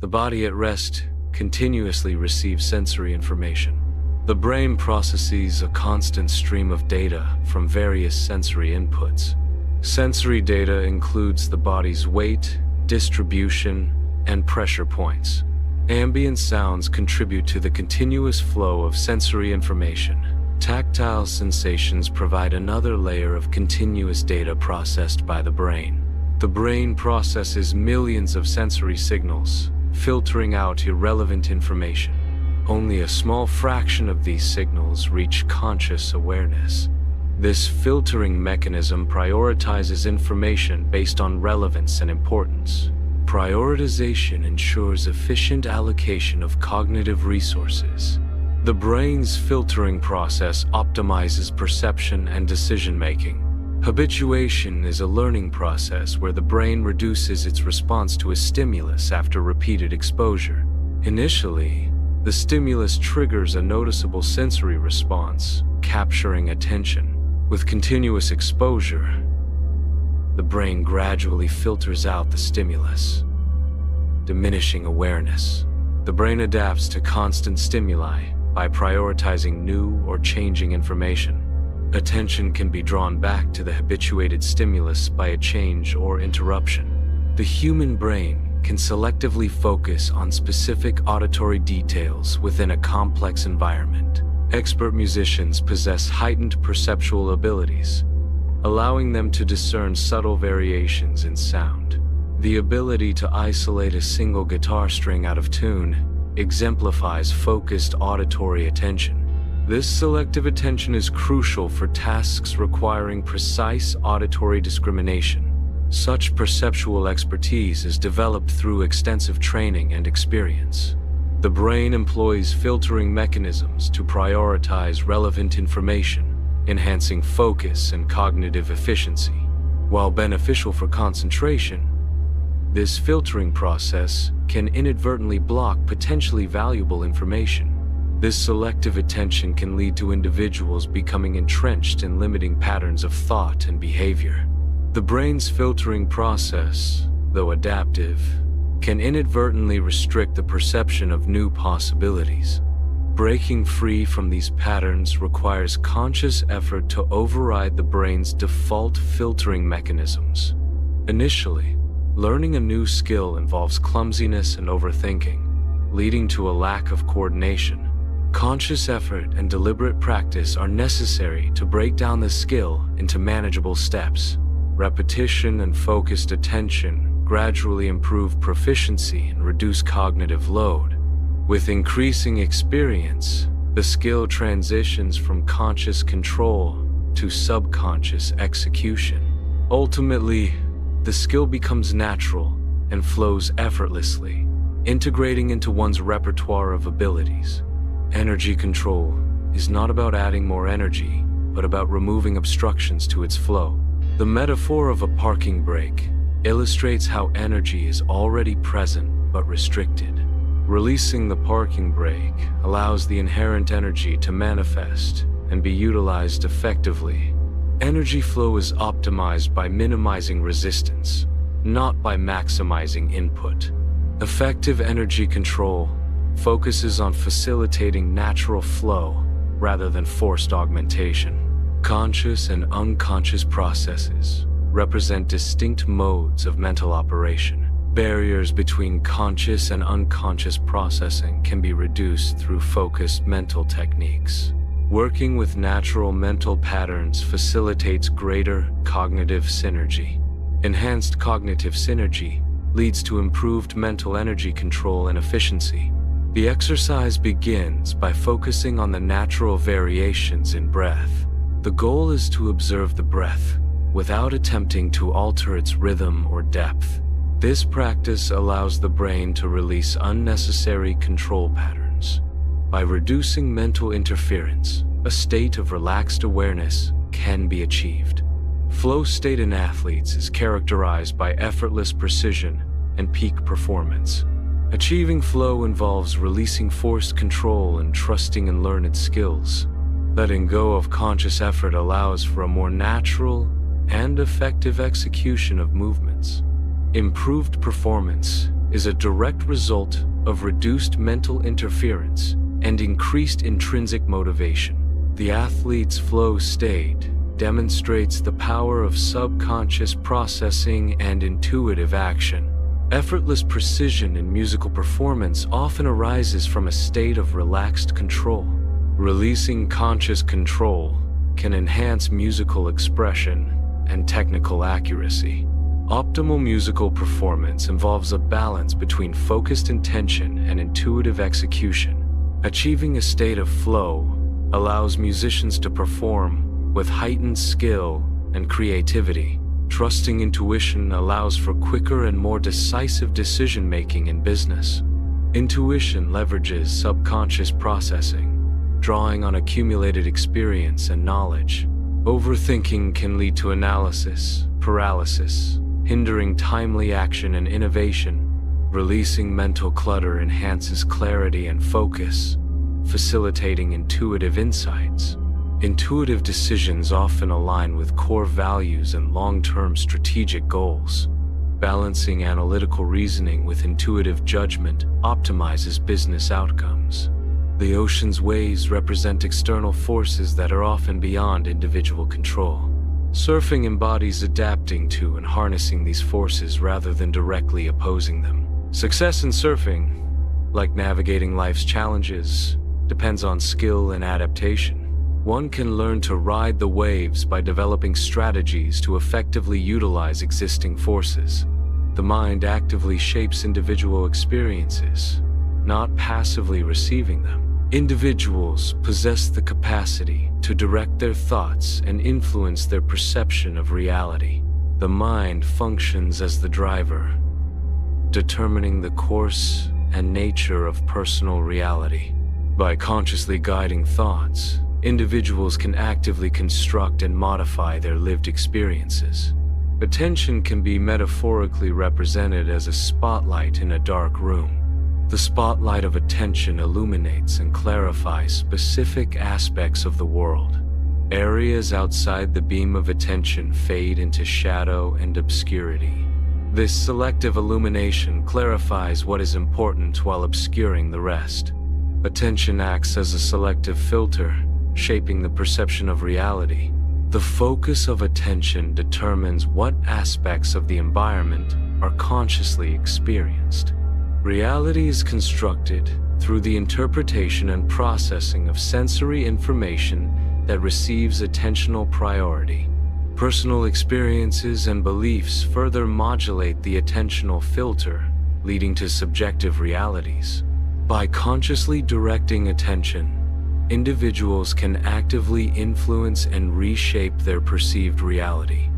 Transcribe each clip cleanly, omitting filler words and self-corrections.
The body at rest continuously receives sensory information. The brain processes a constant stream of data from various sensory inputs. Sensory data includes the body's weight, distribution, and pressure points. Ambient sounds contribute to the continuous flow of sensory information. Tactile sensations provide another layer of continuous data processed by the brain. The brain processes millions of sensory signals, filtering out irrelevant information. Only a small fraction of these signals reach conscious awareness. This filtering mechanism prioritizes information based on relevance and importance. Prioritization ensures efficient allocation of cognitive resources. The brain's filtering process optimizes perception and decision-making. Habituation is a learning process where the brain reduces its response to a stimulus after repeated exposure. Initially, the stimulus triggers a noticeable sensory response, capturing attention. With continuous exposure, the brain gradually filters out the stimulus, diminishing awareness. The brain adapts to constant stimuli by prioritizing new or changing information. Attention can be drawn back to the habituated stimulus by a change or interruption. The human brain can selectively focus on specific auditory details within a complex environment. Expert musicians possess heightened perceptual abilities, allowing them to discern subtle variations in sound. The ability to isolate a single guitar string out of tune exemplifies focused auditory attention. This selective attention is crucial for tasks requiring precise auditory discrimination. Such perceptual expertise is developed through extensive training and experience. The brain employs filtering mechanisms to prioritize relevant information, enhancing focus and cognitive efficiency. While beneficial for concentration, this filtering process can inadvertently block potentially valuable information. This selective attention can lead to individuals becoming entrenched in limiting patterns of thought and behavior. The brain's filtering process, though adaptive, can inadvertently restrict the perception of new possibilities. Breaking free from these patterns requires conscious effort to override the brain's default filtering mechanisms. Initially, learning a new skill involves clumsiness and overthinking, leading to a lack of coordination. Conscious effort and deliberate practice are necessary to break down the skill into manageable steps. Repetition and focused attention gradually improve proficiency and reduce cognitive load. With increasing experience, the skill transitions from conscious control to subconscious execution. Ultimately, the skill becomes natural and flows effortlessly, integrating into one's repertoire of abilities. Energy control is not about adding more energy, but about removing obstructions to its flow. The metaphor of a parking brake illustrates how energy is already present but restricted. Releasing the parking brake allows the inherent energy to manifest and be utilized effectively. Energy flow is optimized by minimizing resistance, not by maximizing input. Effective energy control focuses on facilitating natural flow rather than forced augmentation. Conscious and unconscious processes represent distinct modes of mental operation. Barriers between conscious and unconscious processing can be reduced through focused mental techniques. Working with natural mental patterns facilitates greater cognitive synergy. Enhanced cognitive synergy leads to improved mental energy control and efficiency. The exercise begins by focusing on the natural variations in breath. The goal is to observe the breath without attempting to alter its rhythm or depth. This practice allows the brain to release unnecessary control patterns. By reducing mental interference, a state of relaxed awareness can be achieved. Flow state in athletes is characterized by effortless precision and peak performance. Achieving flow involves releasing forced control and trusting in learned skills. Letting go of conscious effort allows for a more natural and effective execution of movements. Improved performance is a direct result of reduced mental interference and increased intrinsic motivation. The athlete's flow state demonstrates the power of subconscious processing and intuitive action. Effortless precision in musical performance often arises from a state of relaxed control. Releasing conscious control can enhance musical expression and technical accuracy. Optimal musical performance involves a balance between focused intention and intuitive execution. Achieving a state of flow allows musicians to perform with heightened skill and creativity. Trusting intuition allows for quicker and more decisive decision-making in business. Intuition leverages subconscious processing, drawing on accumulated experience and knowledge. Overthinking can lead to analysis paralysis, hindering timely action and innovation. Releasing mental clutter enhances clarity and focus, facilitating intuitive insights. Intuitive decisions often align with core values and long-term strategic goals. Balancing analytical reasoning with intuitive judgment optimizes business outcomes. The ocean's waves represent external forces that are often beyond individual control. Surfing embodies adapting to and harnessing these forces rather than directly opposing them. Success in surfing, like navigating life's challenges, depends on skill and adaptation. One can learn to ride the waves by developing strategies to effectively utilize existing forces. The mind actively shapes individual experiences, not passively receiving them. Individuals possess the capacity to direct their thoughts and influence their perception of reality. The mind functions as the driver, determining the course and nature of personal reality. By consciously guiding thoughts, individuals can actively construct and modify their lived experiences. Attention can be metaphorically represented as a spotlight in a dark room. The spotlight of attention illuminates and clarifies specific aspects of the world. Areas outside the beam of attention fade into shadow and obscurity. This selective illumination clarifies what is important while obscuring the rest. Attention acts as a selective filter, shaping the perception of reality. The focus of attention determines what aspects of the environment are consciously experienced. Reality is constructed through the interpretation and processing of sensory information that receives attentional priority. Personal experiences and beliefs further modulate the attentional filter, leading to subjective realities. By consciously directing attention, individuals can actively influence and reshape their perceived reality.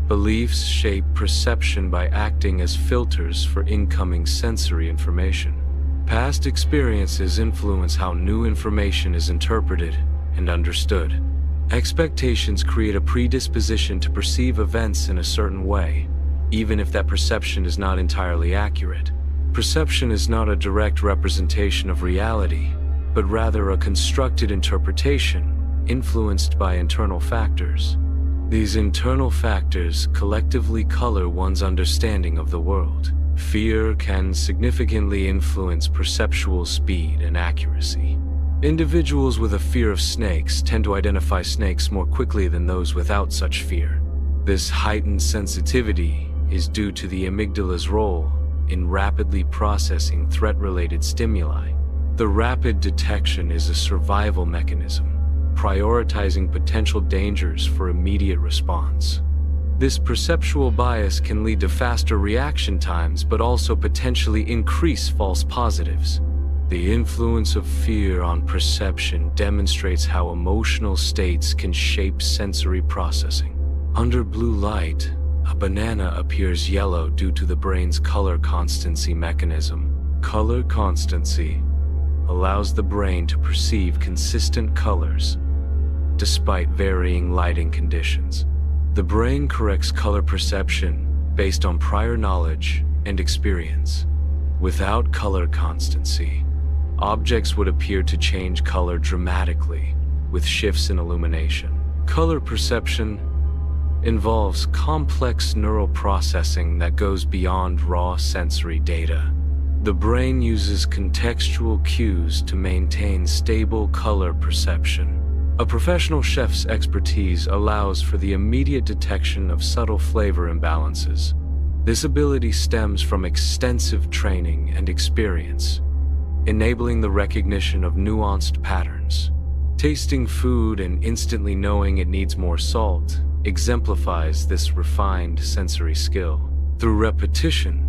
Beliefs shape perception by acting as filters for incoming sensory information. Past experiences influence how new information is interpreted and understood. Expectations create a predisposition to perceive events in a certain way, even if that perception is not entirely accurate. Perception is not a direct representation of reality, but rather a constructed interpretation influenced by internal factors. These internal factors collectively color one's understanding of the world. Fear can significantly influence perceptual speed and accuracy. Individuals with a fear of snakes tend to identify snakes more quickly than those without such fear. This heightened sensitivity is due to the amygdala's role in rapidly processing threat-related stimuli. The rapid detection is a survival mechanism, prioritizing potential dangers for immediate response. This perceptual bias can lead to faster reaction times, but also potentially increase false positives. The influence of fear on perception demonstrates how emotional states can shape sensory processing. Under blue light, a banana appears yellow due to the brain's color constancy mechanism. Color constancy allows the brain to perceive consistent colors despite varying lighting conditions. The brain corrects color perception based on prior knowledge and experience. Without color constancy, objects would appear to change color dramatically with shifts in illumination. Color perception involves complex neural processing that goes beyond raw sensory data. The brain uses contextual cues to maintain stable color perception. A professional chef's expertise allows for the immediate detection of subtle flavor imbalances. This ability stems from extensive training and experience, enabling the recognition of nuanced patterns. Tasting food and instantly knowing it needs more salt exemplifies this refined sensory skill. Through repetition,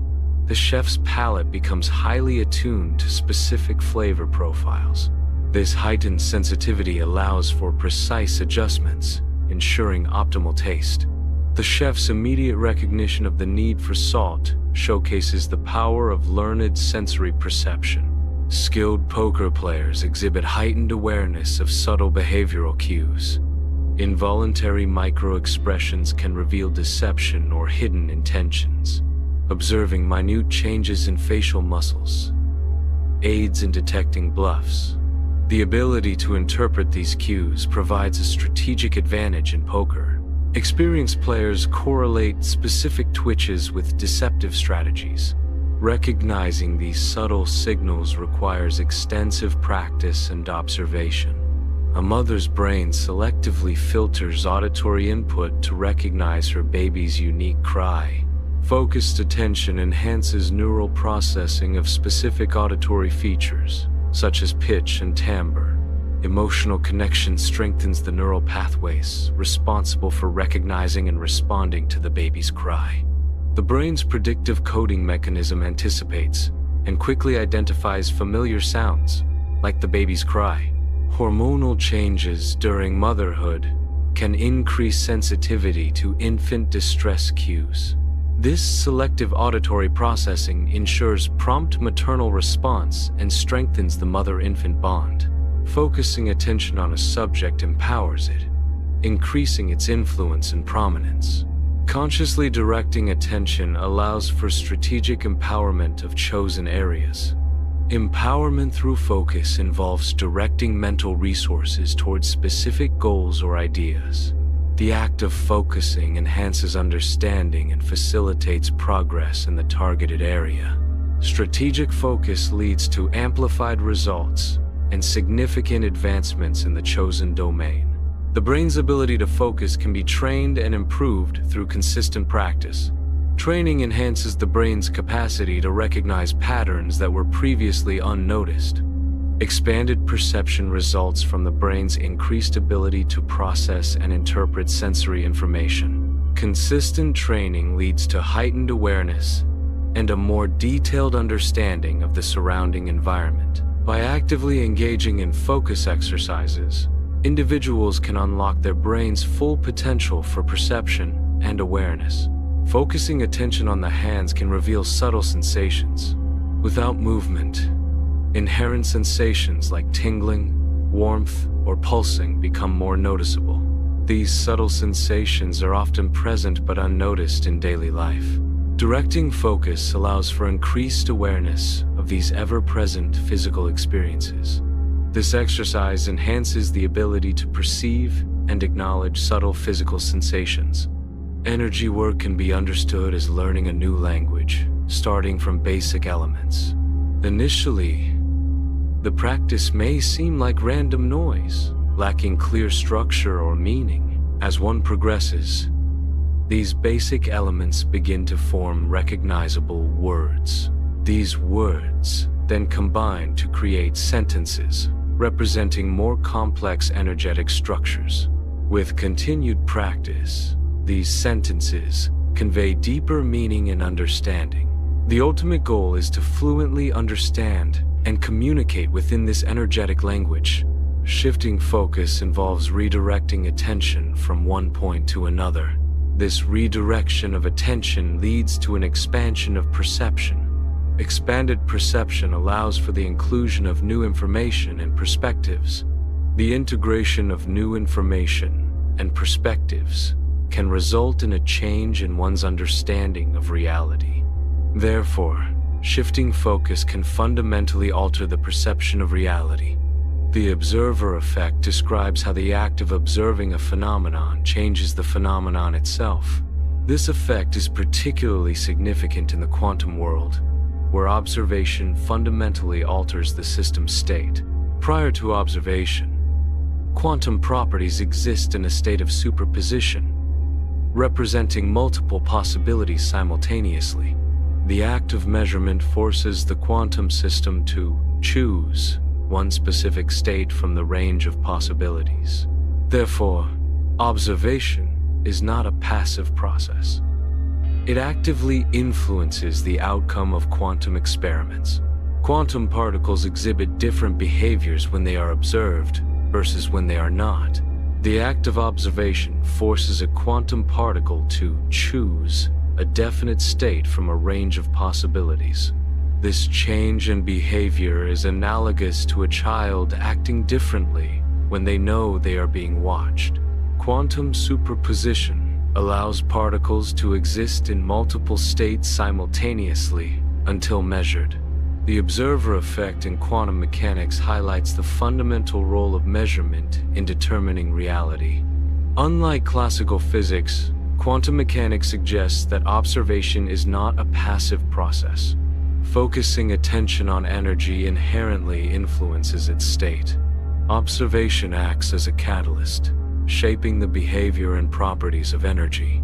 the chef's palate becomes highly attuned to specific flavor profiles. This heightened sensitivity allows for precise adjustments, ensuring optimal taste. The chef's immediate recognition of the need for salt showcases the power of learned sensory perception. Skilled poker players exhibit heightened awareness of subtle behavioral cues. Involuntary micro-expressions can reveal deception or hidden intentions. Observing minute changes in facial muscles aids in detecting bluffs. The ability to interpret these cues provides a strategic advantage in poker. Experienced players correlate specific twitches with deceptive strategies. Recognizing these subtle signals requires extensive practice and observation. A mother's brain selectively filters auditory input to recognize her baby's unique cry. Focused attention enhances neural processing of specific auditory features, such as pitch and timbre. Emotional connection strengthens the neural pathways responsible for recognizing and responding to the baby's cry. The brain's predictive coding mechanism anticipates and quickly identifies familiar sounds, like the baby's cry. Hormonal changes during motherhood can increase sensitivity to infant distress cues. This selective auditory processing ensures prompt maternal response and strengthens the mother-infant bond. Focusing attention on a subject empowers it, increasing its influence and prominence. Consciously directing attention allows for strategic empowerment of chosen areas. Empowerment through focus involves directing mental resources towards specific goals or ideas. The act of focusing enhances understanding and facilitates progress in the targeted area. Strategic focus leads to amplified results and significant advancements in the chosen domain. The brain's ability to focus can be trained and improved through consistent practice. Training enhances the brain's capacity to recognize patterns that were previously unnoticed. Expanded perception results from the brain's increased ability to process and interpret sensory information. Consistent training leads to heightened awareness and a more detailed understanding of the surrounding environment. By actively engaging in focus exercises, individuals can unlock their brain's full potential for perception and awareness. Focusing attention on the hands can reveal subtle sensations. Without movement, inherent sensations like tingling, warmth, or pulsing become more noticeable. These subtle sensations are often present but unnoticed in daily life. Directing focus allows for increased awareness of these ever-present physical experiences. This exercise enhances the ability to perceive and acknowledge subtle physical sensations. Energy work can be understood as learning a new language, starting from basic elements. Initially, the practice may seem like random noise, lacking clear structure or meaning. As one progresses, these basic elements begin to form recognizable words. These words then combine to create sentences, representing more complex energetic structures. With continued practice, these sentences convey deeper meaning and understanding. The ultimate goal is to fluently understand and communicate within this energetic language. Shifting focus involves redirecting attention from one point to another. This redirection of attention leads to an expansion of perception. Expanded perception allows for the inclusion of new information and perspectives. The integration of new information and perspectives can result in a change in one's understanding of reality. Therefore, shifting focus can fundamentally alter the perception of reality. The observer effect describes how the act of observing a phenomenon changes the phenomenon itself. This effect is particularly significant in the quantum world. where observation fundamentally alters the system's state. Prior to observation, quantum properties exist in a state of superposition, representing multiple possibilities simultaneously. The act of measurement forces the quantum system to choose one specific state from the range of possibilities. Therefore, observation is not a passive process. It actively influences the outcome of quantum experiments. Quantum particles exhibit different behaviors when they are observed versus when they are not. The act of observation forces a quantum particle to choose a definite state from a range of possibilities. This change in behavior is analogous to a child acting differently when they know they are being watched. Quantum superposition allows particles to exist in multiple states simultaneously until measured. The observer effect in quantum mechanics highlights the fundamental role of measurement in determining reality. Unlike classical physics, quantum mechanics suggests that observation is not a passive process. Focusing attention on energy inherently influences its state. Observation acts as a catalyst, shaping the behavior and properties of energy.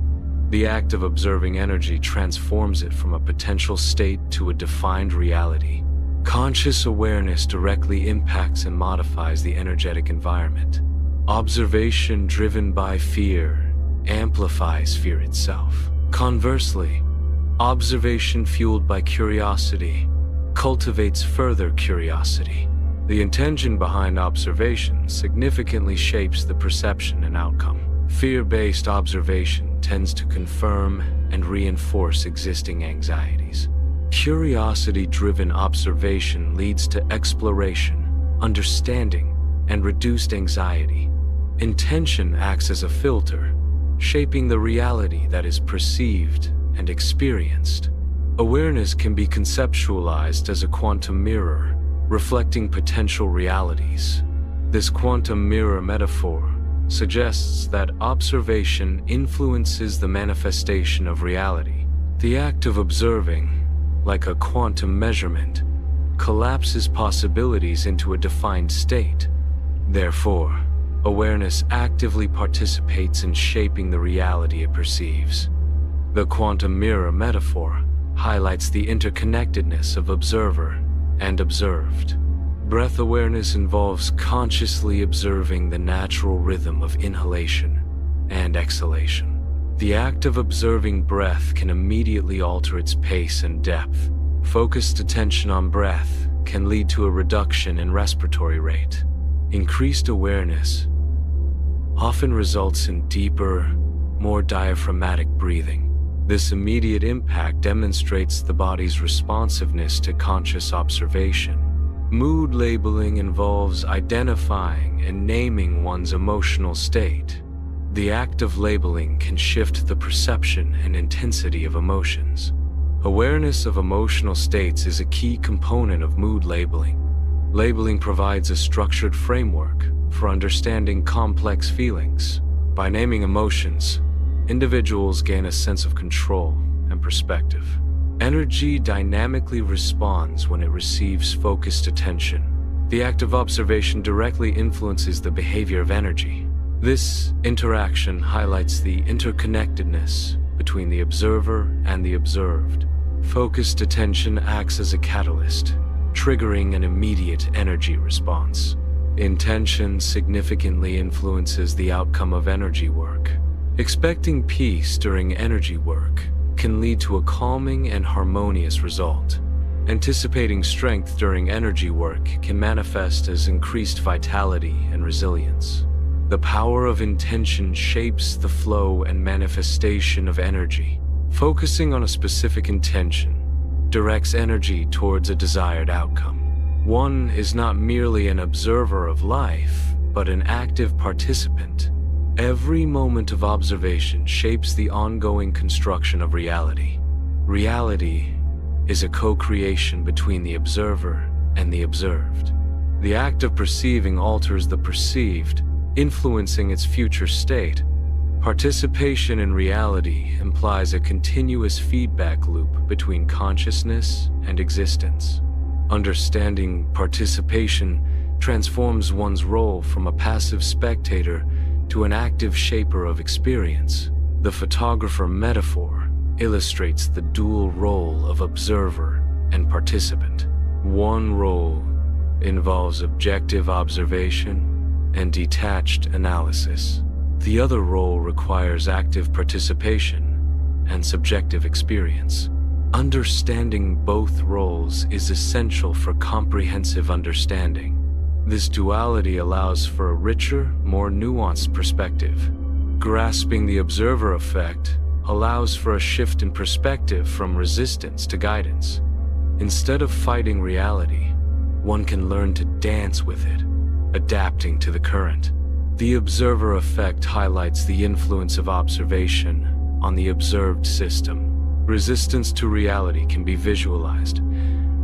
The act of observing energy transforms it from a potential state to a defined reality. Conscious awareness directly impacts and modifies the energetic environment. Observation driven by fear amplifies fear itself. Conversely, observation fueled by curiosity cultivates further curiosity. The intention behind observation significantly shapes the perception and outcome. Fear-based observation tends to confirm and reinforce existing anxieties. Curiosity-driven observation leads to exploration, understanding, and reduced anxiety. Intention acts as a filter, shaping the reality that is perceived and experienced. Awareness can be conceptualized as a quantum mirror, reflecting potential realities. This quantum mirror metaphor suggests that observation influences the manifestation of reality. The act of observing, like a quantum measurement, collapses possibilities into a defined state. Therefore, awareness actively participates in shaping the reality it perceives. The quantum mirror metaphor highlights the interconnectedness of observer and observed. Breath awareness involves consciously observing the natural rhythm of inhalation and exhalation. The act of observing breath can immediately alter its pace and depth. Focused attention on breath can lead to a reduction in respiratory rate. Increased awareness often results in deeper, more diaphragmatic breathing. This immediate impact demonstrates the body's responsiveness to conscious observation. Mood labeling involves identifying and naming one's emotional state. The act of labeling can shift the perception and intensity of emotions. Awareness of emotional states is a key component of mood labeling. Labeling provides a structured framework for understanding complex feelings. By naming emotions, individuals gain a sense of control and perspective. Energy dynamically responds when it receives focused attention. The act of observation directly influences the behavior of energy. This interaction highlights the interconnectedness between the observer and the observed. Focused attention acts as a catalyst, triggering an immediate energy response. Intention significantly influences the outcome of energy work. Expecting peace during energy work can lead to a calming and harmonious result. Anticipating strength during energy work can manifest as increased vitality and resilience. The power of intention shapes the flow and manifestation of energy. Focusing on a specific intention directs energy towards a desired outcome. One is not merely an observer of life, but an active participant. Every moment of observation shapes the ongoing construction of reality. Reality is a co-creation between the observer and the observed. The act of perceiving alters the perceived, influencing its future state. Participation in reality implies a continuous feedback loop between consciousness and existence. Understanding participation transforms one's role from a passive spectator to an active shaper of experience. The photographer metaphor illustrates the dual role of observer and participant. One role involves objective observation and detached analysis. The other role requires active participation and subjective experience. Understanding both roles is essential for comprehensive understanding. This duality allows for a richer, more nuanced perspective. Grasping the observer effect allows for a shift in perspective from resistance to guidance. Instead of fighting reality, one can learn to dance with it, adapting to the current. The observer effect highlights the influence of observation on the observed system. Resistance to reality can be visualized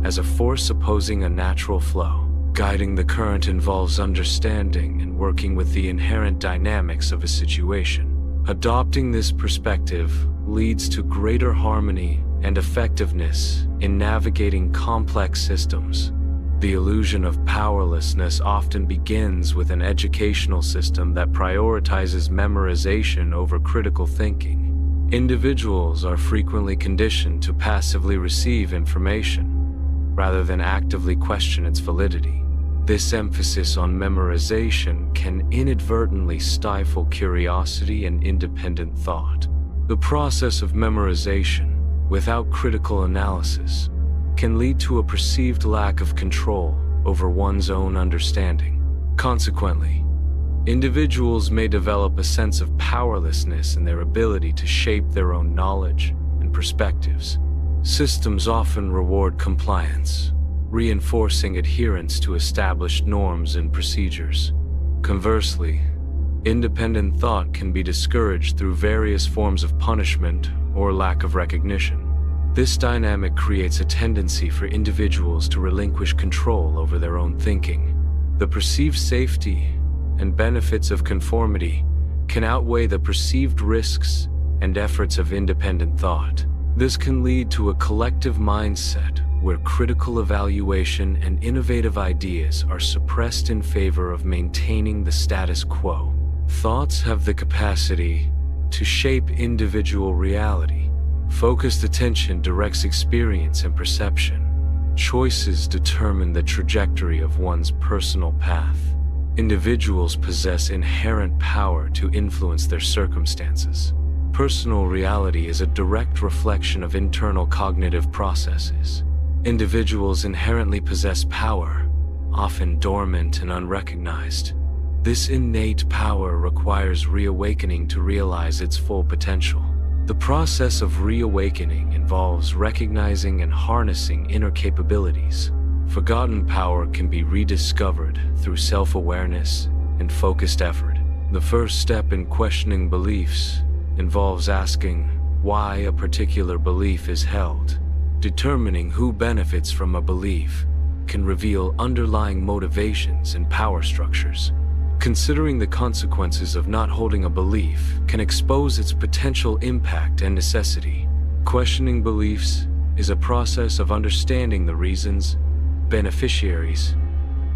as a force opposing a natural flow. Guiding the current involves understanding and working with the inherent dynamics of a situation. Adopting this perspective leads to greater harmony and effectiveness in navigating complex systems. The illusion of powerlessness often begins with an educational system that prioritizes memorization over critical thinking. Individuals are frequently conditioned to passively receive information, rather than actively question its validity. This emphasis on memorization can inadvertently stifle curiosity and independent thought. The process of memorization, without critical analysis, can lead to a perceived lack of control over one's own understanding. Consequently, individuals may develop a sense of powerlessness in their ability to shape their own knowledge and perspectives. Systems often reward compliance, reinforcing adherence to established norms and procedures. Conversely, independent thought can be discouraged through various forms of punishment or lack of recognition. This dynamic creates a tendency for individuals to relinquish control over their own thinking. The perceived safety and benefits of conformity can outweigh the perceived risks and efforts of independent thought. This can lead to a collective mindset where critical evaluation and innovative ideas are suppressed in favor of maintaining the status quo. Thoughts have the capacity to shape individual reality. Focused attention directs experience and perception. Choices determine the trajectory of one's personal path. Individuals possess inherent power to influence their circumstances. Personal reality is a direct reflection of internal cognitive processes. Individuals inherently possess power, often dormant and unrecognized. This innate power requires reawakening to realize its full potential. The process of reawakening involves recognizing and harnessing inner capabilities. Forgotten power can be rediscovered through self-awareness and focused effort. The first step in questioning beliefs involves asking why a particular belief is held. Determining who benefits from a belief can reveal underlying motivations and power structures. Considering the consequences of not holding a belief can expose its potential impact and necessity. Questioning beliefs is a process of understanding the reasons, beneficiaries,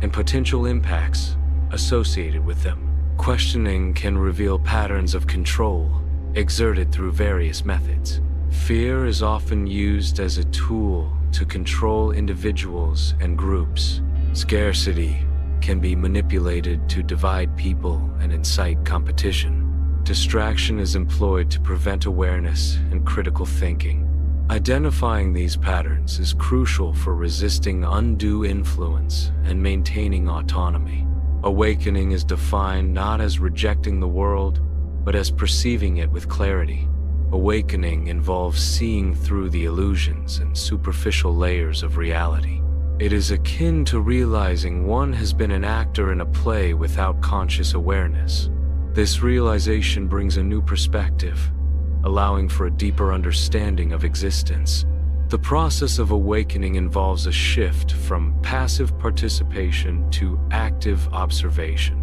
and potential impacts associated with them. Questioning can reveal patterns of control exerted through various methods. Fear is often used as a tool to control individuals and groups. Scarcity can be manipulated to divide people and incite competition. Distraction is employed to prevent awareness and critical thinking. Identifying these patterns is crucial for resisting undue influence and maintaining autonomy. Awakening is defined not as rejecting the world, but as perceiving it with clarity. Awakening involves seeing through the illusions and superficial layers of reality. It is akin to realizing one has been an actor in a play without conscious awareness. This realization brings a new perspective, allowing for a deeper understanding of existence. The process of awakening involves a shift from passive participation to active observation.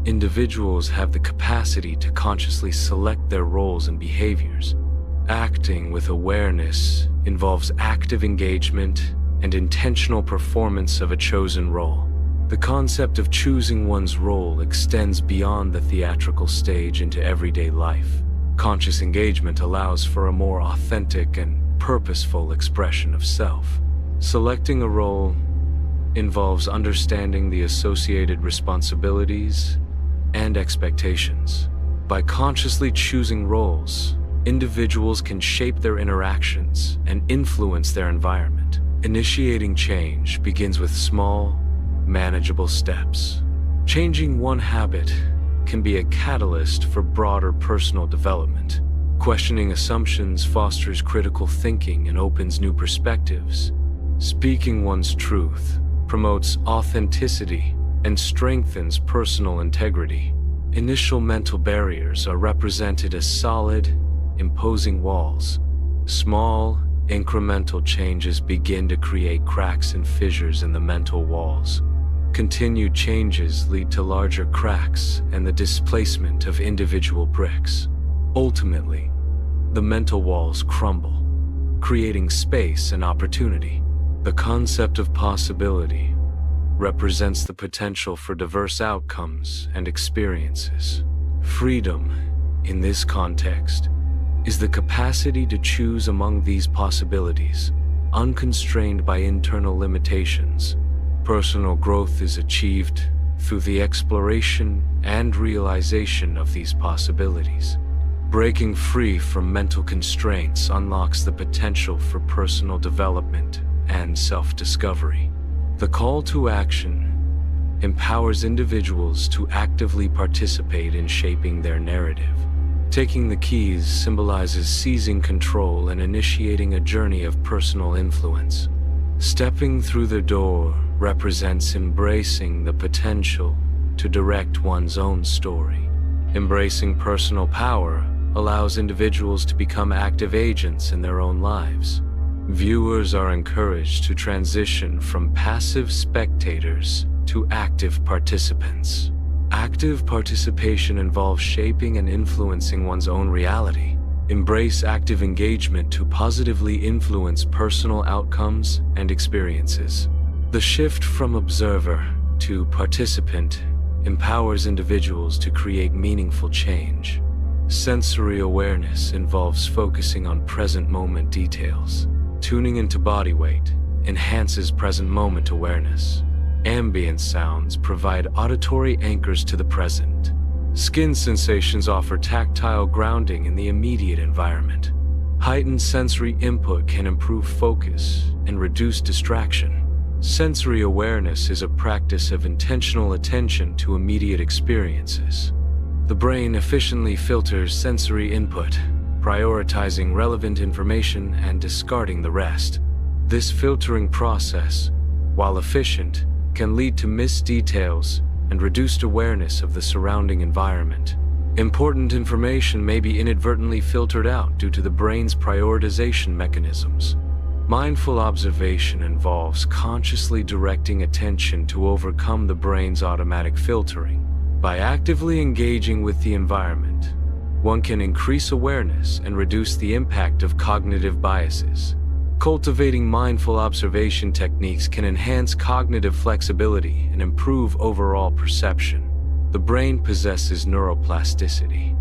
individuals have the capacity to consciously select their roles and behaviors. Acting with awareness involves active engagement and intentional performance of a chosen role. The concept of choosing one's role extends beyond the theatrical stage into everyday life. Conscious engagement allows for a more authentic and purposeful expression of self. Selecting a role involves understanding the associated responsibilities and expectations. By consciously choosing roles, individuals can shape their interactions and influence their environment. Initiating change begins with small, manageable steps. Changing one habit can be a catalyst for broader personal development. Questioning assumptions fosters critical thinking and opens new perspectives. Speaking one's truth promotes authenticity and strengthens personal integrity. Initial mental barriers are represented as solid, imposing walls. Small, incremental changes begin to create cracks and fissures in the mental walls. Continued changes lead to larger cracks and the displacement of individual bricks. Ultimately, the mental walls crumble, creating space and opportunity. The concept of possibility represents the potential for diverse outcomes and experiences. Freedom, in this context, is the capacity to choose among these possibilities, unconstrained by internal limitations. Personal growth is achieved through the exploration and realization of these possibilities. Breaking free from mental constraints unlocks the potential for personal development and self-discovery. The call to action empowers individuals to actively participate in shaping their narrative. Taking the keys symbolizes seizing control and initiating a journey of personal influence. Stepping through the door represents embracing the potential to direct one's own story. Embracing personal power allows individuals to become active agents in their own lives. Viewers are encouraged to transition from passive spectators to active participants. Active participation involves shaping and influencing one's own reality. Embrace active engagement to positively influence personal outcomes and experiences. The shift from observer to participant empowers individuals to create meaningful change. Sensory awareness involves focusing on present moment details. Tuning into body weight enhances present moment awareness. Ambient sounds provide auditory anchors to the present. Skin sensations offer tactile grounding in the immediate environment. Heightened sensory input can improve focus and reduce distraction. Sensory awareness is a practice of intentional attention to immediate experiences. The brain efficiently filters sensory input, prioritizing relevant information and discarding the rest. This filtering process, while efficient, can lead to missed details and reduced awareness of the surrounding environment. Important information may be inadvertently filtered out due to the brain's prioritization mechanisms. Mindful observation involves consciously directing attention to overcome the brain's automatic filtering. By actively engaging with the environment, one can increase awareness and reduce the impact of cognitive biases. Cultivating mindful observation techniques can enhance cognitive flexibility and improve overall perception. The brain possesses neuroplasticity,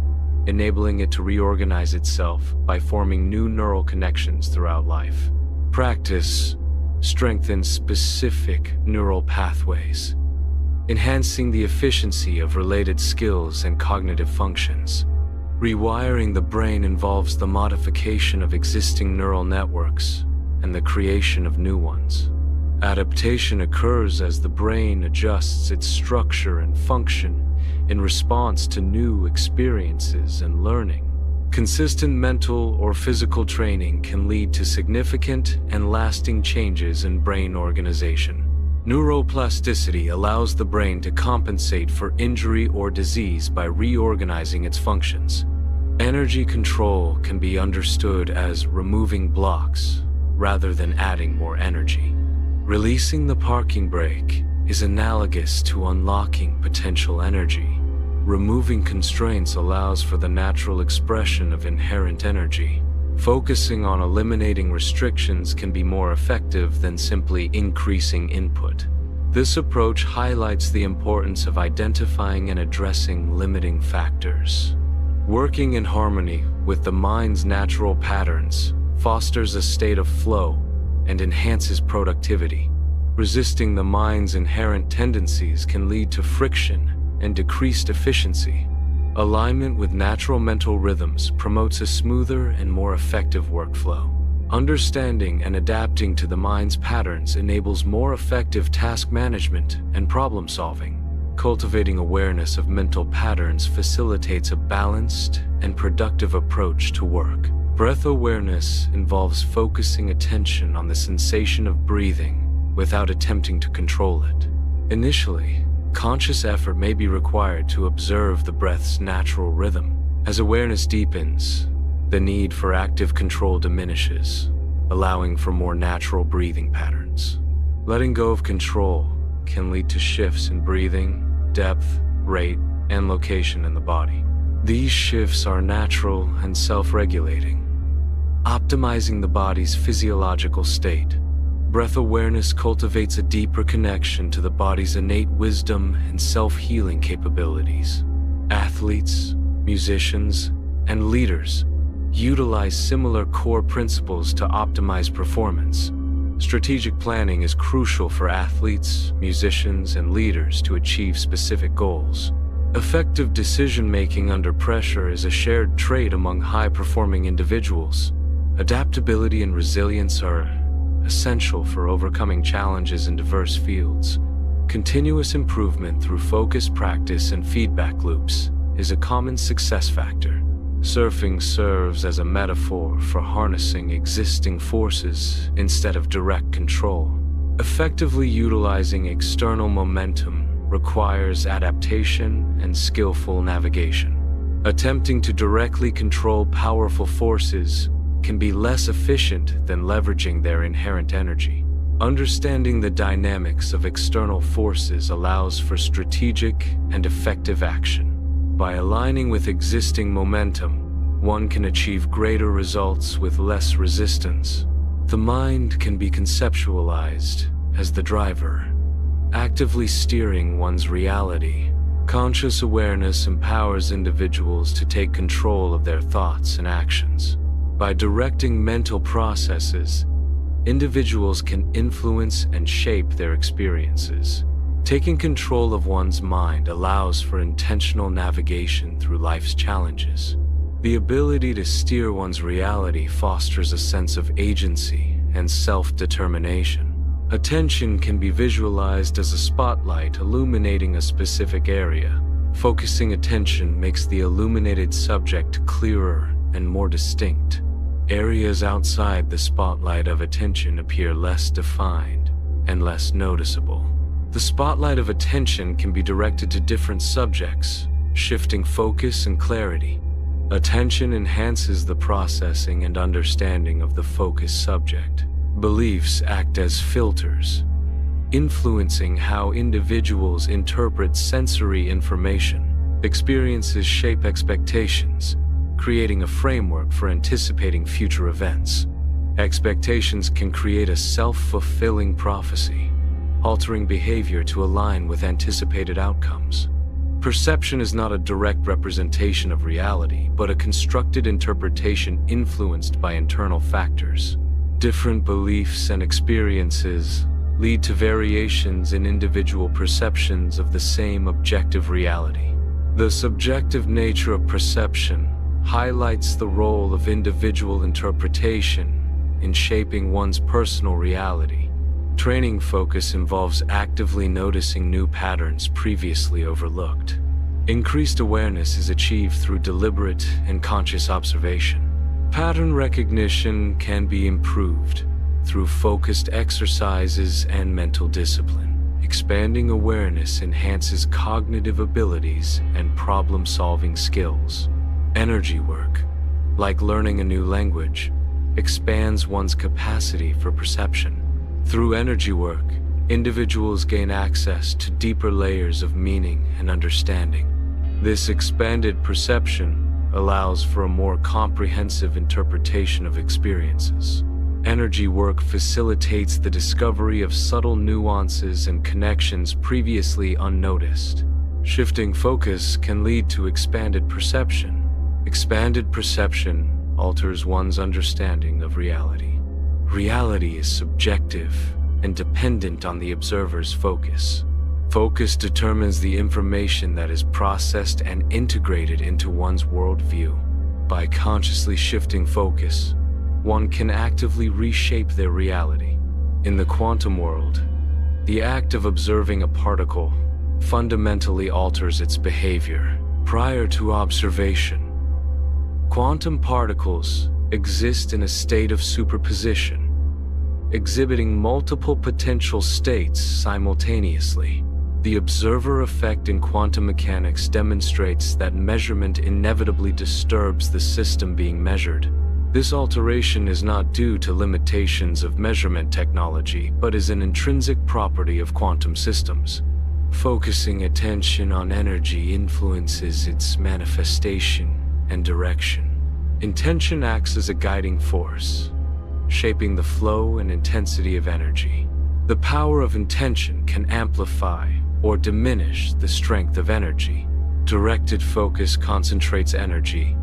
enabling it to reorganize itself by forming new neural connections throughout life. Practice strengthens specific neural pathways, enhancing the efficiency of related skills and cognitive functions. Rewiring the brain involves the modification of existing neural networks and the creation of new ones. Adaptation occurs as the brain adjusts its structure and function in response to new experiences and learning. Consistent mental or physical training can lead to significant and lasting changes in brain organization. Neuroplasticity allows the brain to compensate for injury or disease by reorganizing its functions. Energy control can be understood as removing blocks rather than adding more energy. Releasing the parking brake is analogous to unlocking potential energy. Removing constraints allows for the natural expression of inherent energy. Focusing on eliminating restrictions can be more effective than simply increasing input. This approach highlights the importance of identifying and addressing limiting factors. Working in harmony with the mind's natural patterns fosters a state of flow and enhances productivity. Resisting the mind's inherent tendencies can lead to friction and decreased efficiency. Alignment with natural mental rhythms promotes a smoother and more effective workflow. Understanding and adapting to the mind's patterns enables more effective task management and problem solving. Cultivating awareness of mental patterns facilitates a balanced and productive approach to work. Breath awareness involves focusing attention on the sensation of breathing without attempting to control it. Initially, conscious effort may be required to observe the breath's natural rhythm. As awareness deepens, the need for active control diminishes, allowing for more natural breathing patterns. Letting go of control can lead to shifts in breathing, depth, rate, and location in the body. These shifts are natural and self-regulating, optimizing the body's physiological state. Breath awareness cultivates a deeper connection to the body's innate wisdom and self-healing capabilities. Athletes, musicians, and leaders utilize similar core principles to optimize performance. Strategic planning is crucial for athletes, musicians, and leaders to achieve specific goals. Effective decision-making under pressure is a shared trait among high-performing individuals. Adaptability and resilience are essential for overcoming challenges in diverse fields. Continuous improvement through focused practice and feedback loops is a common success factor. Surfing serves as a metaphor for harnessing existing forces instead of direct control. Effectively utilizing external momentum requires adaptation and skillful navigation. Attempting to directly control powerful forces can be less efficient than leveraging their inherent energy. Understanding the dynamics of external forces allows for strategic and effective action. By aligning with existing momentum, one can achieve greater results with less resistance. The mind can be conceptualized as the driver, actively steering one's reality. Conscious awareness empowers individuals to take control of their thoughts and actions. By directing mental processes, individuals can influence and shape their experiences. Taking control of one's mind allows for intentional navigation through life's challenges. The ability to steer one's reality fosters a sense of agency and self-determination. Attention can be visualized as a spotlight illuminating a specific area. Focusing attention makes the illuminated subject clearer and more distinct. Areas outside the spotlight of attention appear less defined and less noticeable. The spotlight of attention can be directed to different subjects, shifting focus and clarity. Attention enhances the processing and understanding of the focused subject. Beliefs act as filters, influencing how individuals interpret sensory information. Experiences shape expectations, creating a framework for anticipating future events. Expectations can create a self-fulfilling prophecy, altering behavior to align with anticipated outcomes. Perception is not a direct representation of reality, but a constructed interpretation influenced by internal factors. Different beliefs and experiences lead to variations in individual perceptions of the same objective reality. The subjective nature of perception highlights the role of individual interpretation in shaping one's personal reality. Training focus involves actively noticing new patterns previously overlooked. Increased awareness is achieved through deliberate and conscious observation. Pattern recognition can be improved through focused exercises and mental discipline. Expanding awareness enhances cognitive abilities and problem-solving skills. Energy work, like learning a new language, expands one's capacity for perception. Through energy work, individuals gain access to deeper layers of meaning and understanding. This expanded perception allows for a more comprehensive interpretation of experiences. Energy work facilitates the discovery of subtle nuances and connections previously unnoticed. Shifting focus can lead to expanded perception. Expanded perception alters one's understanding of reality. Reality is subjective and dependent on the observer's focus. Focus determines the information that is processed and integrated into one's worldview. By consciously shifting focus, one can actively reshape their reality. In the quantum world, the act of observing a particle fundamentally alters its behavior. Prior to observation, quantum particles exist in a state of superposition, exhibiting multiple potential states simultaneously. The observer effect in quantum mechanics demonstrates that measurement inevitably disturbs the system being measured. This alteration is not due to limitations of measurement technology, but is an intrinsic property of quantum systems. Focusing attention on energy influences its manifestation and direction. Intention acts as a guiding force, shaping the flow and intensity of energy. The power of intention can amplify or diminish the strength of energy. Directed focus concentrates energy,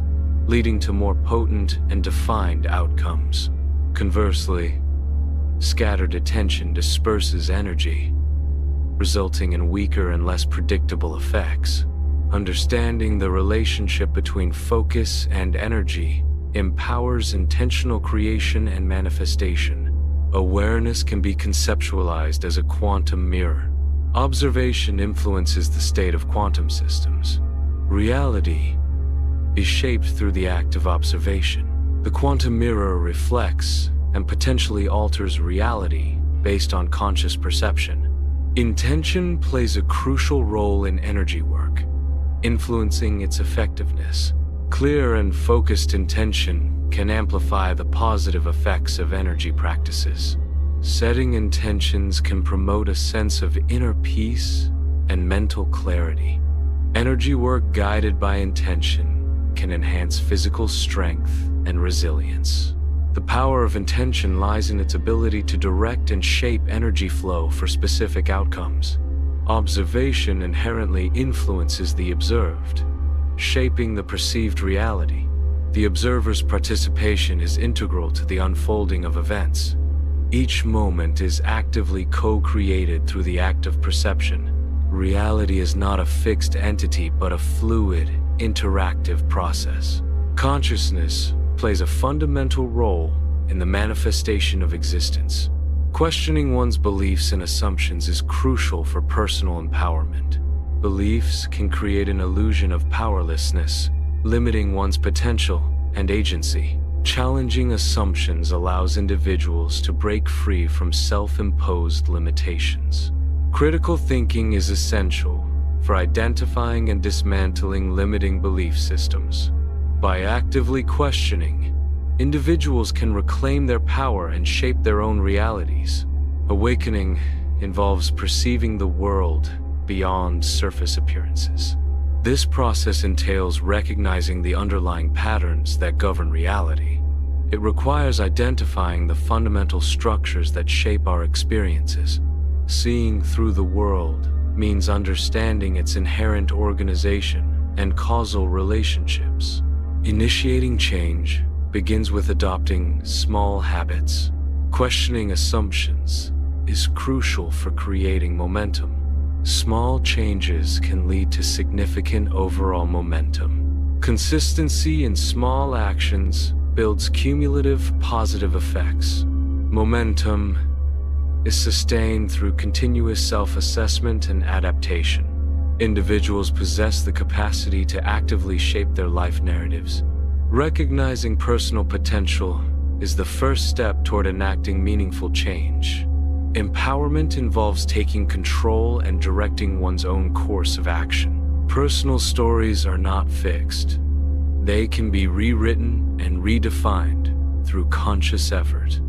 leading to more potent and defined outcomes. Conversely, scattered attention disperses energy, resulting in weaker and less predictable effects. Understanding the relationship between focus and energy empowers intentional creation and manifestation. Awareness can be conceptualized as a quantum mirror. Observation influences the state of quantum systems. Reality is shaped through the act of observation. The quantum mirror reflects and potentially alters reality based on conscious perception. Intention plays a crucial role in energy work, influencing its effectiveness. Clear and focused intention can amplify the positive effects of energy practices. Setting intentions can promote a sense of inner peace and mental clarity. Energy work guided by intention can enhance physical strength and resilience. The power of intention lies in its ability to direct and shape energy flow for specific outcomes. Observation inherently influences the observed, shaping the perceived reality. The observer's participation is integral to the unfolding of events. Each moment is actively co-created through the act of perception. Reality is not a fixed entity, but a fluid, interactive process. Consciousness plays a fundamental role in the manifestation of existence. Questioning one's beliefs and assumptions is crucial for personal empowerment. Beliefs can create an illusion of powerlessness, limiting one's potential and agency. Challenging assumptions allows individuals to break free from self-imposed limitations. Critical thinking is essential for identifying and dismantling limiting belief systems. By actively questioning, individuals can reclaim their power and shape their own realities. Awakening involves perceiving the world beyond surface appearances. This process entails recognizing the underlying patterns that govern reality. It requires identifying the fundamental structures that shape our experiences. Seeing through the world means understanding its inherent organization and causal relationships. Initiating change begins with adopting small habits. Questioning assumptions is crucial for creating momentum. Small changes can lead to significant overall momentum. Consistency in small actions builds cumulative positive effects. Momentum is sustained through continuous self-assessment and adaptation. Individuals possess the capacity to actively shape their life narratives. Recognizing personal potential is the first step toward enacting meaningful change. Empowerment involves taking control and directing one's own course of action. Personal stories are not fixed. They can be rewritten and redefined through conscious effort.